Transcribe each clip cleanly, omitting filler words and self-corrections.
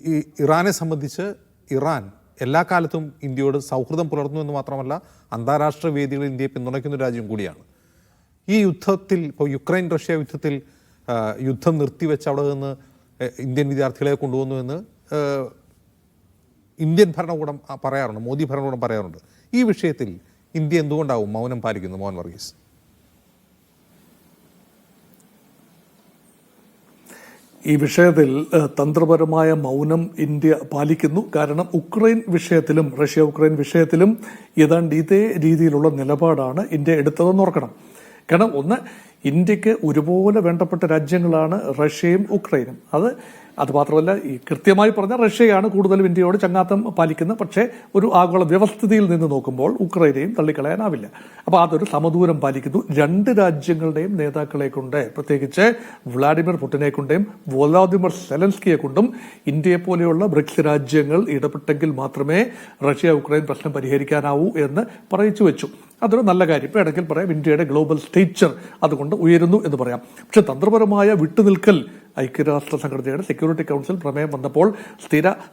ഈ ഇറാനെ സംബന്ധിച്ച് ഇറാൻ എല്ലാ കാലത്തും ഇന്ത്യയോട് സൗഹൃദം പുലർന്നു എന്ന് മാത്രമല്ല അന്താരാഷ്ട്ര വേദികളിൽ ഇന്ത്യയെ പിന്തുണയ്ക്കുന്ന ഒരു രാജ്യം കൂടിയാണ്. ഈ യുദ്ധത്തിൽ ഇപ്പോൾ യുക്രൈൻ റഷ്യ യുദ്ധത്തിൽ യുദ്ധം നിർത്തിവെച്ച് അവിടെ നിന്ന് ഇന്ത്യൻ വിദ്യാർത്ഥികളെ കൊണ്ടുവന്നു എന്ന് ഇന്ത്യൻ ഭരണകൂടം പറയാറുണ്ട്, മോദി ഭരണകൂടം പറയാറുണ്ട്. ഈ വിഷയത്തിൽ ഇന്ത്യ എന്തുകൊണ്ടാവും മൗനം പാലിക്കുന്നു? മോഹൻ വർഗീസ്. ഈ വിഷയത്തിൽ തന്ത്രപരമായ മൗനം ഇന്ത്യ പാലിക്കുന്നു. കാരണം ഉക്രൈൻ വിഷയത്തിലും റഷ്യ ഉക്രൈൻ വിഷയത്തിലും ഏതാണ്ട് ഇതേ രീതിയിലുള്ള നിലപാടാണ് ഇന്ത്യ എടുത്തതെന്ന് ഓർക്കണം. കാരണം ഒന്ന്, ഇന്ത്യക്ക് ഒരുപോലെ വേണ്ടപ്പെട്ട രാജ്യങ്ങളാണ് റഷ്യയും ഉക്രൈനും. അത് മാത്രമല്ല, ഈ കൃത്യമായി പറഞ്ഞാൽ റഷ്യയാണ് കൂടുതലും ഇന്ത്യയോട് ചങ്ങാത്തം പാലിക്കുന്നത്. പക്ഷേ ഒരു ആഗോള വ്യവസ്ഥിതിയിൽ നിന്ന് നോക്കുമ്പോൾ ഉക്രൈനെയും തള്ളിക്കളയാനാവില്ല. അപ്പോൾ അതൊരു സമദൂരം പാലിക്കുന്നു. രണ്ട് രാജ്യങ്ങളുടെയും നേതാക്കളെ കൊണ്ട്, പ്രത്യേകിച്ച് വ്ളാഡിമിർ പുടിനെ കൊണ്ടും വൊളോദിമിർ സെലൻസ്കിയെ കൊണ്ടും ഇന്ത്യയെ പോലെയുള്ള ബ്രിക്സ് രാജ്യങ്ങൾ ഇടപെട്ടെങ്കിൽ മാത്രമേ റഷ്യ ഉക്രൈൻ പ്രശ്നം പരിഹരിക്കാനാവൂ എന്ന് പറയിച്ചു വെച്ചു. അതൊരു നല്ല കാര്യം. ഇപ്പോൾ ഇടയ്ക്കിൽ പറയാം, ഇന്ത്യയുടെ ഗ്ലോബൽ സ്റ്റേച്ചർ അതുകൊണ്ട് ഉയരുന്നു എന്ന് പറയാം. പക്ഷെ തന്ത്രപരമായ വിട്ടുനിൽക്കൽ ഐക്യരാഷ്ട്ര സംഘടനയുടെ സെക്യൂരിറ്റി കൗൺസിൽ പ്രമേയം വന്നപ്പോൾ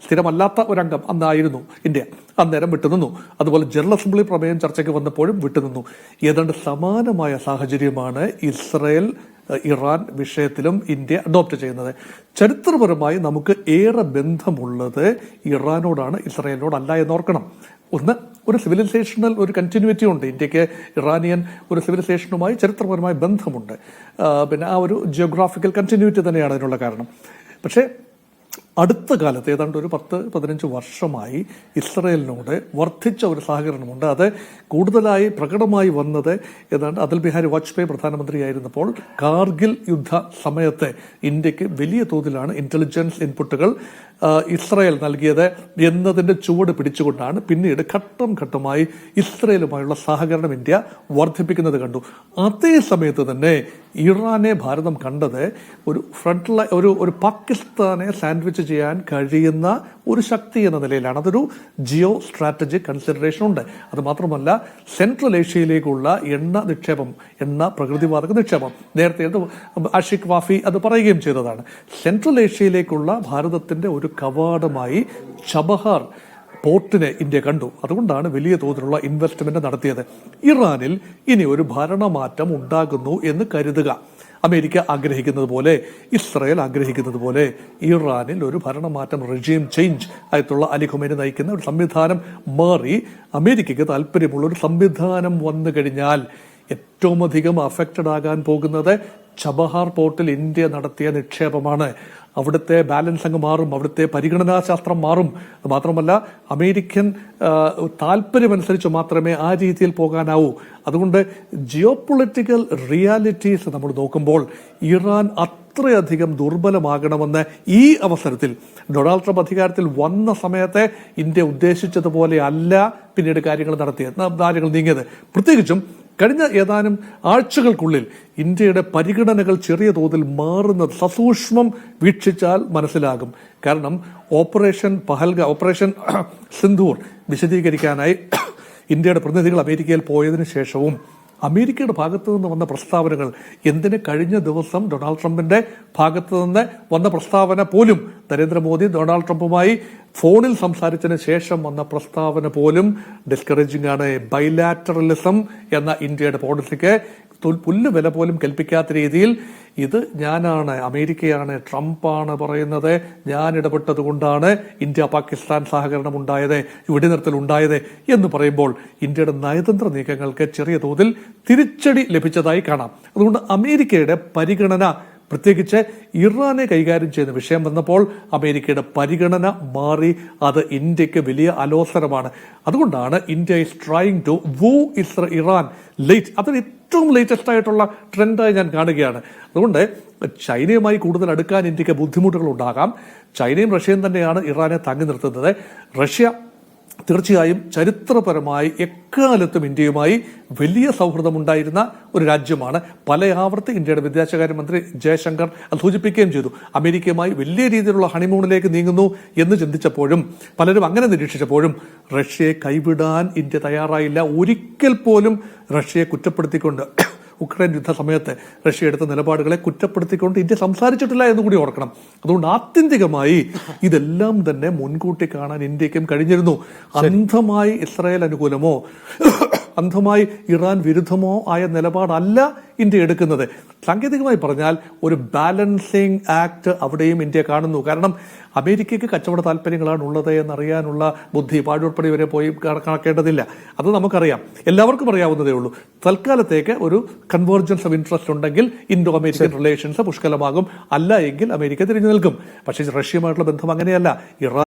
സ്ഥിരമല്ലാത്ത ഒരംഗം അന്നായിരുന്നു ഇന്ത്യ, അന്നേരം വിട്ടുനിന്നു. അതുപോലെ ജനറൽ അസംബ്ലി പ്രമേയം ചർച്ചയ്ക്ക് വന്നപ്പോഴും വിട്ടുനിന്നു. ഏതാണ്ട് സമാനമായ സാഹചര്യമാണ് ഇസ്രയേൽ ഇറാൻ വിഷയത്തിലും ഇന്ത്യ അഡോപ്റ്റ് ചെയ്യുന്നത്. ചരിത്രപരമായി നമുക്ക് ഏറെ ബന്ധമുള്ളത് ഇറാനോടാണ്, ഇസ്രയേലിനോടല്ല എന്നോർക്കണം. ഒന്ന്, ഒരു സിവിലൈസേഷണൽ ഒരു കണ്ടിന്യൂറ്റി ഉണ്ട്. ഇന്ത്യക്ക് ഇറാനിയൻ ഒരു സിവിലൈസേഷനുമായി ചരിത്രപരമായ ബന്ധമുണ്ട്. പിന്നെ ആ ഒരു ജിയോഗ്രാഫിക്കൽ കണ്ടിന്യൂറ്റി തന്നെയാണ് അതിനുള്ള കാരണം. പക്ഷേ അടുത്ത കാലത്ത് ഏതാണ്ട് ഒരു 10-15 വർഷമായി ഇസ്രയേലിനോട് വർദ്ധിച്ച ഒരു സഹകരണമുണ്ട്. അത് കൂടുതലായി പ്രകടമായി വന്നത് ഏതാണ്ട് അടൽ ബിഹാരി വാജ്പേയി പ്രധാനമന്ത്രിയായിരുന്നപ്പോൾ കാർഗിൽ യുദ്ധ സമയത്ത് ഇന്ത്യക്ക് വലിയ തോതിലാണ് ഇന്റലിജൻസ് ഇൻപുട്ടുകൾ ഇസ്രയേൽ നൽകിയത് എന്നതിന്റെ ചുവട് പിടിച്ചുകൊണ്ടാണ് പിന്നീട് ഘട്ടം ഘട്ടമായി ഇസ്രയേലുമായുള്ള സഹകരണം ഇന്ത്യ വർദ്ധിപ്പിക്കുന്നത് കണ്ടു. അതേ സമയത്ത് തന്നെ ഇറാനെ ഭാരതം കണ്ടത് ഒരു ഒരു പാകിസ്ഥാനെ സാൻഡ്വിച്ച് ചെയ്യാൻ കഴിയുന്ന ഒരു ശക്തി എന്ന നിലയിലാണ്. അതൊരു ജിയോ സ്ട്രാറ്റജിക് കൺസിഡറേഷൻ ഉണ്ട്. അത് മാത്രമല്ല, സെൻട്രൽ ഏഷ്യയിലേക്കുള്ള എണ്ണ പ്രകൃതിവാതക നിക്ഷേപം, നേരത്തെ ആഷിഖ് വാഫി അത് പറയുകയും ചെയ്തതാണ്. സെൻട്രൽ ഏഷ്യയിലേക്കുള്ള ഭാരതത്തിന്റെ ഒരു കവാടമായി ചബഹാർ പോർട്ടിനെ ഇന്ത്യ കണ്ടു. അതുകൊണ്ടാണ് വലിയ തോതിലുള്ള ഇൻവെസ്റ്റ്മെന്റ് നടത്തിയത്. ഇറാനിൽ ഇനി ഒരു ഭരണമാറ്റം ഉണ്ടാകുന്നു എന്ന് കരുതുക. അമേരിക്ക ആഗ്രഹിക്കുന്നത് പോലെ, ഇസ്രായേൽ ആഗ്രഹിക്കുന്നത് പോലെ ഇറാനിൽ ഒരു ഭരണമാറ്റം, റെജീം ചേഞ്ച്, ആയത്തുള്ള അലി ഖൊമൈനി നയിക്കുന്ന ഒരു സംവിധാനം മാറി അമേരിക്കയ്ക്ക് താല്പര്യമുള്ള ഒരു സംവിധാനം വന്നു കഴിഞ്ഞാൽ ഏറ്റവും അധികം അഫക്റ്റഡ് ആകാൻ പോകുന്നത് ചബഹാർ പോർട്ടിൽ ഇന്ത്യ നടത്തിയ നിക്ഷേപമാണ്. അവിടുത്തെ ബാലൻസ് അങ്ങ് മാറും, അവിടുത്തെ പരിഗണനാശാസ്ത്രം മാറും. മാത്രമല്ല, അമേരിക്കൻ താല്പര്യമനുസരിച്ച് മാത്രമേ ആ രീതിയിൽ പോകാനാവൂ. അതുകൊണ്ട് ജിയോ പൊളിറ്റിക്കൽ റിയാലിറ്റീസ് നമ്മൾ നോക്കുമ്പോൾ ഇറാൻ അത്രയധികം ദുർബലമാകണമെന്ന് ഈ അവസരത്തിൽ ഡൊണാൾഡ് ട്രംപ് അധികാരത്തിൽ വന്ന സമയത്ത് ഇന്ത്യ ഉദ്ദേശിച്ചതുപോലെ അല്ല പിന്നീട് കാര്യങ്ങൾ നീങ്ങിയത്. പ്രത്യേകിച്ചും കഴിഞ്ഞ ഏതാനും ആഴ്ചകൾക്കുള്ളിൽ ഇന്ത്യയുടെ പരിഗണനകൾ ചെറിയ തോതിൽ മാറുന്നത് സസൂക്ഷ്മം വീക്ഷിച്ചാൽ മനസ്സിലാകും. കാരണം ഓപ്പറേഷൻ സിന്ദൂർ വിശദീകരിക്കാനായി ഇന്ത്യയുടെ പ്രതിനിധികൾ അമേരിക്കയിൽ പോയതിനു ശേഷവും അമേരിക്കയുടെ ഭാഗത്തു നിന്ന് വന്ന പ്രസ്താവനകൾ, എന്തിന് കഴിഞ്ഞ ദിവസം ഡൊണാൾഡ് ട്രംപിന്റെ ഭാഗത്തു നിന്ന് വന്ന പ്രസ്താവന പോലും, നരേന്ദ്രമോദി ഡൊണാൾഡ് ട്രംപുമായി ഫോണിൽ സംസാരിച്ചതിന് ശേഷം വന്ന പ്രസ്താവന പോലും ഡിസ്കറേജിംഗ് ആണ്. ബൈലാറ്ററലിസം എന്ന ഇന്ത്യയുടെ പോളിസിക്ക് പുല്ല് വില പോലും കൽപ്പിക്കാത്ത രീതിയിൽ ഇത് ഞാനാണ്, അമേരിക്കയാണ്, ട്രംപാണ് പറയുന്നത്, ഞാൻ ഇടപെട്ടത് കൊണ്ടാണ് ഇന്ത്യ പാകിസ്ഥാൻ സഹകരണം ഉണ്ടായത്, വെടിനിർത്തൽ ഉണ്ടായത് എന്ന് പറയുമ്പോൾ ഇന്ത്യയുടെ നയതന്ത്ര നീക്കങ്ങൾക്ക് ചെറിയ തോതിൽ തിരിച്ചടി ലഭിച്ചതായി കാണാം. അതുകൊണ്ട് അമേരിക്കയുടെ പരിഗണന, പ്രത്യേകിച്ച് ഇറാനെ കൈകാര്യം ചെയ്യുന്ന വിഷയം വന്നപ്പോൾ അമേരിക്കയുടെ പരിഗണന മാറി. അത് ഇന്ത്യക്ക് വലിയ അലോസരമാണ്. അതുകൊണ്ടാണ് India is trying to woo Iran late. അതൊരു ഏറ്റവും ലേറ്റസ്റ്റ് ആയിട്ടുള്ള ട്രെൻഡായി ഞാൻ കാണുകയാണ്. അതുകൊണ്ട് ചൈനയുമായി കൂടുതൽ അടുക്കാൻ ഇന്ത്യക്ക് ബുദ്ധിമുട്ടുകൾ ഉണ്ടാകാം. ചൈനയും റഷ്യയും തന്നെയാണ് ഇറാനെ താങ്ങി നിർത്തുന്നത്. റഷ്യ തീർച്ചയായും ചരിത്രപരമായി എക്കാലത്തും ഇന്ത്യയുമായി വലിയ സൗഹൃദമുണ്ടായിരുന്ന ഒരു രാജ്യമാണ്. പല ആവർത്തി ഇന്ത്യയുടെ വിദേശകാര്യമന്ത്രി ജയശങ്കർ അത് സൂചിപ്പിക്കുകയും ചെയ്തു. അമേരിക്കയുമായി വലിയ രീതിയിലുള്ള ഹണിമൂണിലേക്ക് നീങ്ങുന്നു എന്ന് ചിന്തിച്ചപ്പോഴും, പലരും അങ്ങനെ നിരീക്ഷിച്ചപ്പോഴും റഷ്യയെ കൈവിടാൻ ഇന്ത്യ തയ്യാറായില്ല. ഒരിക്കൽ പോലും റഷ്യയെ കുറ്റപ്പെടുത്തിക്കൊണ്ട് ഉക്രൈൻ യുദ്ധ സമയത്ത് റഷ്യ എടുത്ത നിലപാടുകളെ കുറ്റപ്പെടുത്തിക്കൊണ്ട് ഇന്ത്യ സംസാരിച്ചിട്ടില്ല എന്ന് കൂടി ഓർക്കണം. അതുകൊണ്ട് ആത്യന്തികമായി ഇതെല്ലാം തന്നെ മുൻകൂട്ടി കാണാൻ ഇന്ത്യക്കും കഴിഞ്ഞിരുന്നു. അന്ധമായി ഇസ്രായേൽ അനുകൂലമോ അന്ധമായി ഇറാൻ വിരുദ്ധമോ ആയ നിലപാടല്ല ഇന്ത്യ എടുക്കുന്നത്. സാങ്കേതികമായി പറഞ്ഞാൽ ഒരു ബാലൻസിങ് ആക്ട് അവിടെയും ഇന്ത്യ കാണുന്നു. കാരണം അമേരിക്കയ്ക്ക് കച്ചവട താല്പര്യങ്ങളാണ് ഉള്ളത് എന്നറിയാനുള്ള ബുദ്ധി പാഴൂർപ്പടി വരെ പോയി കണക്കേണ്ടതില്ല. അത് നമുക്കറിയാം, എല്ലാവർക്കും അറിയാവുന്നതേ ഉള്ളൂ. തൽക്കാലത്തേക്ക് ഒരു കൺവേർജൻസ് ഓഫ് ഇൻട്രസ്റ്റ് ഉണ്ടെങ്കിൽ ഇൻഡോ അമേരിക്കൻ റിലേഷൻസ് പുഷ്കലമാകും, അല്ല എങ്കിൽ അമേരിക്ക തിരിഞ്ഞു നിൽക്കും. പക്ഷേ റഷ്യയുമായിട്ടുള്ള ബന്ധം അങ്ങനെയല്ല. ഇറാൻ